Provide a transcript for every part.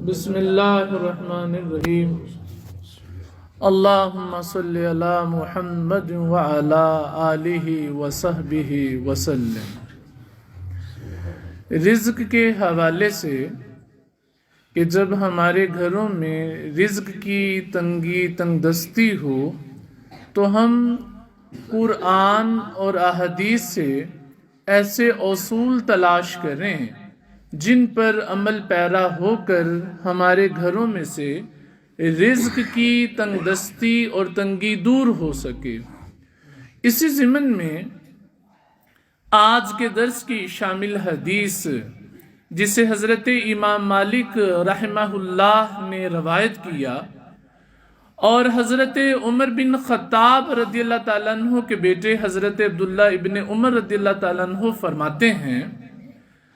بسم اللہ الرحمن الرحیم اللہم صلی علی محمد وعلا آلہ وصحبہ وسلم۔ رزق کے حوالے سے کہ جب ہمارے گھروں میں رزق کی تنگی تنگ دستی ہو تو ہم قرآن اور احادیث سے ایسے اصول تلاش کریں جن پر عمل پیرا ہو کر ہمارے گھروں میں سے رزق کی تنگ دستی اور تنگی دور ہو سکے۔ اسی ضمن میں آج کے درس کی شامل حدیث جسے حضرت امام مالک رحمہ اللہ نے روایت کیا اور حضرت عمر بن خطاب رضی اللہ تعالیٰ عنہ کے بیٹے حضرت عبداللہ ابن عمر رضی اللہ تعالیٰ عنہ فرماتے ہیں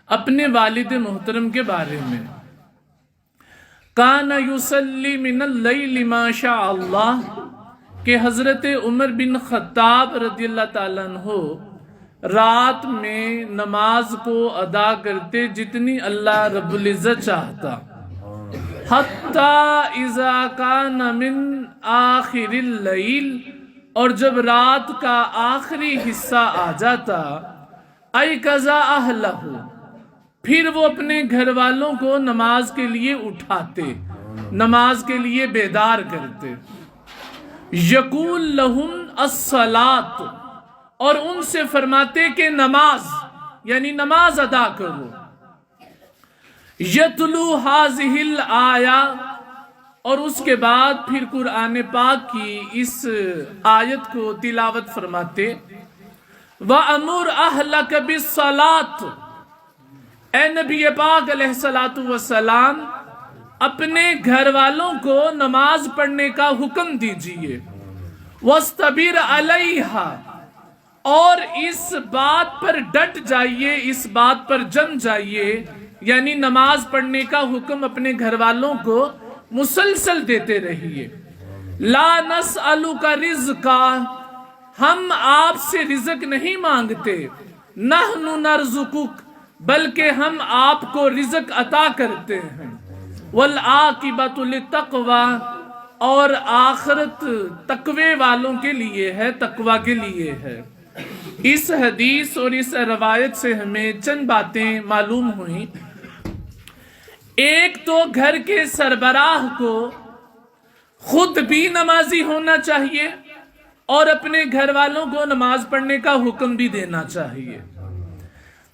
اپنے والد محترم کے بارے میں، کان یصلی من اللیل ما شاء اللہ، کہ حضرت عمر بن خطاب رضی اللہ تعالیٰ عنہ رات میں نماز کو ادا کرتے جتنی اللہ رب العزت چاہتا، حتی اذا کان من آخر اللیل، اور جب رات کا آخری حصہ آ جاتا، ایقظا اہلہ، پھر وہ اپنے گھر والوں کو نماز کے لیے اٹھاتے، نماز کے لیے بیدار کرتے، یقول لہم الصلاۃ، اور ان سے فرماتے کہ نماز یعنی نماز ادا کرو، یتلو ہذہ الآیہ، اور اس کے بعد پھر قرآن پاک کی اس آیت کو تلاوت فرماتے، وَأَمُرْ أَهْلَكَ بِالصَّلَاةِ، اے نبی پاک علیہ السلام اپنے گھر والوں کو نماز پڑھنے کا حکم دیجئے، وَاسْتَبِرْ عَلَيْهَا، اور اس بات پر ڈٹ جائیے، اس بات پر جم جائیے، یعنی نماز پڑھنے کا حکم اپنے گھر والوں کو مسلسل دیتے رہیے، لا نسألک رزقا، ہم آپ سے رزق نہیں مانگتے، نحن نرزقک، بلکہ ہم آپ کو رزق عطا کرتے ہیں، والعاقبۃ للتقوی، اور آخرت تقوی والوں کے لیے ہے، تقوی کے لیے ہے۔ اس حدیث اور اس روایت سے ہمیں چند باتیں معلوم ہوئیں۔ ایک تو گھر کے سربراہ کو خود بھی نمازی ہونا چاہیے اور اپنے گھر والوں کو نماز پڑھنے کا حکم بھی دینا چاہیے۔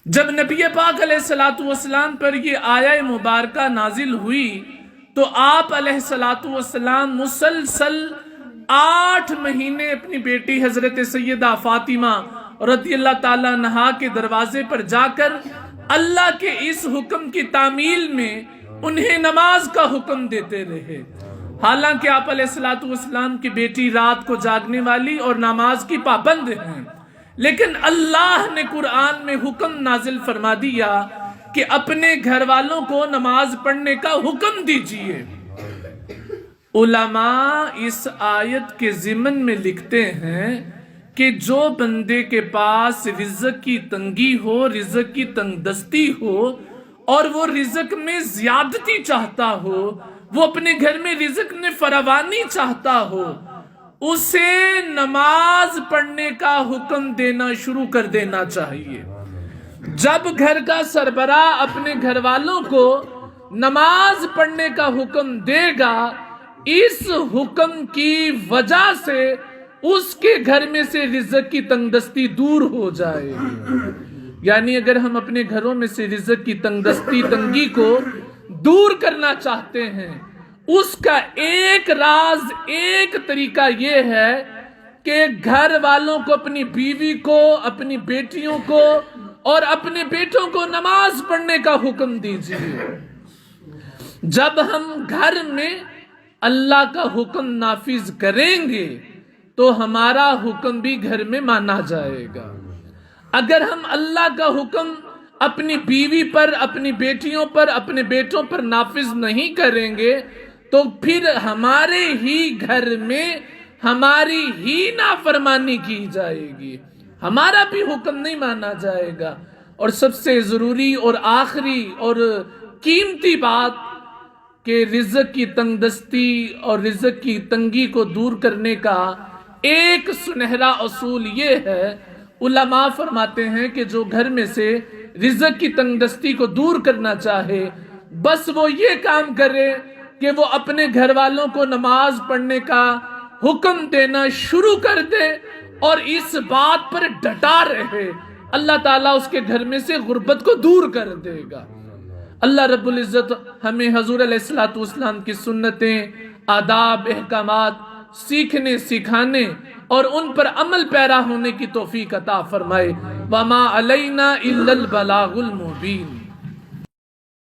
جب نبی پاک علیہ السلام پر یہ آیہ مبارکہ نازل ہوئی تو آپ علیہ السلام مسلسل 8 مہینے اپنی بیٹی حضرت سیدہ فاطمہ رضی اللہ تعالیٰ عنہا کے دروازے پر جا کر اللہ کے اس حکم کی تعمیل میں انہیں نماز کا حکم دیتے رہے۔ حالانکہ آپ علیہ السلام کی بیٹی رات کو جاگنے والی اور نماز کی پابند ہیں، لیکن اللہ نے قرآن میں حکم نازل فرما دیا کہ اپنے گھر والوں کو نماز پڑھنے کا حکم دیجئے۔ علماء اس آیت کے ضمن میں لکھتے ہیں کہ جو بندے کے پاس رزق کی تنگی ہو، رزق کی تنگ دستی ہو اور وہ رزق میں زیادتی چاہتا ہو، وہ اپنے گھر میں رزق میں فراوانی چاہتا ہو، اسے نماز پڑھنے کا حکم دینا شروع کر دینا چاہیے۔ جب گھر کا سربراہ اپنے گھر والوں کو نماز پڑھنے کا حکم دے گا، اس حکم کی وجہ سے اس کے گھر میں سے رزق کی تنگ دستی دور ہو جائے گی۔ یعنی اگر ہم اپنے گھروں میں سے رزق کی تنگ دستی تنگی کو دور کرنا چاہتے ہیں، اس کا ایک راز، ایک طریقہ یہ ہے کہ گھر والوں کو، اپنی بیوی کو، اپنی بیٹیوں کو اور اپنے بیٹوں کو نماز پڑھنے کا حکم دیجیے۔ جب ہم گھر میں اللہ کا حکم نافذ کریں گے تو ہمارا حکم بھی گھر میں مانا جائے گا۔ اگر ہم اللہ کا حکم اپنی بیوی پر، اپنی بیٹیوں پر، اپنے بیٹوں پر نافذ نہیں کریں گے تو پھر ہمارے ہی گھر میں ہماری ہی نافرمانی کی جائے گی، ہمارا بھی حکم نہیں مانا جائے گا۔ اور سب سے ضروری اور آخری اور قیمتی بات کہ رزق کی تنگ دستی اور رزق کی تنگی کو دور کرنے کا ایک سنہرا اصول یہ ہے، علماء فرماتے ہیں کہ جو گھر میں سے رزق کی تنگ دستی کو دور کرنا چاہے، بس وہ یہ کام کرے کہ وہ اپنے گھر والوں کو نماز پڑھنے کا حکم دینا شروع کر دے اور اس بات پر ڈٹا رہے، اللہ تعالیٰ اس کے گھر میں سے غربت کو دور کر دے گا۔ اللہ رب العزت ہمیں حضور علیہ السلام کی سنتیں، آداب، احکامات سیکھنے، سکھانے اور ان پر عمل پیرا ہونے کی توفیق عطا فرمائے۔ وَمَا عَلَيْنَا إِلَّا الْبَلَاغُ الْمُبِينُ۔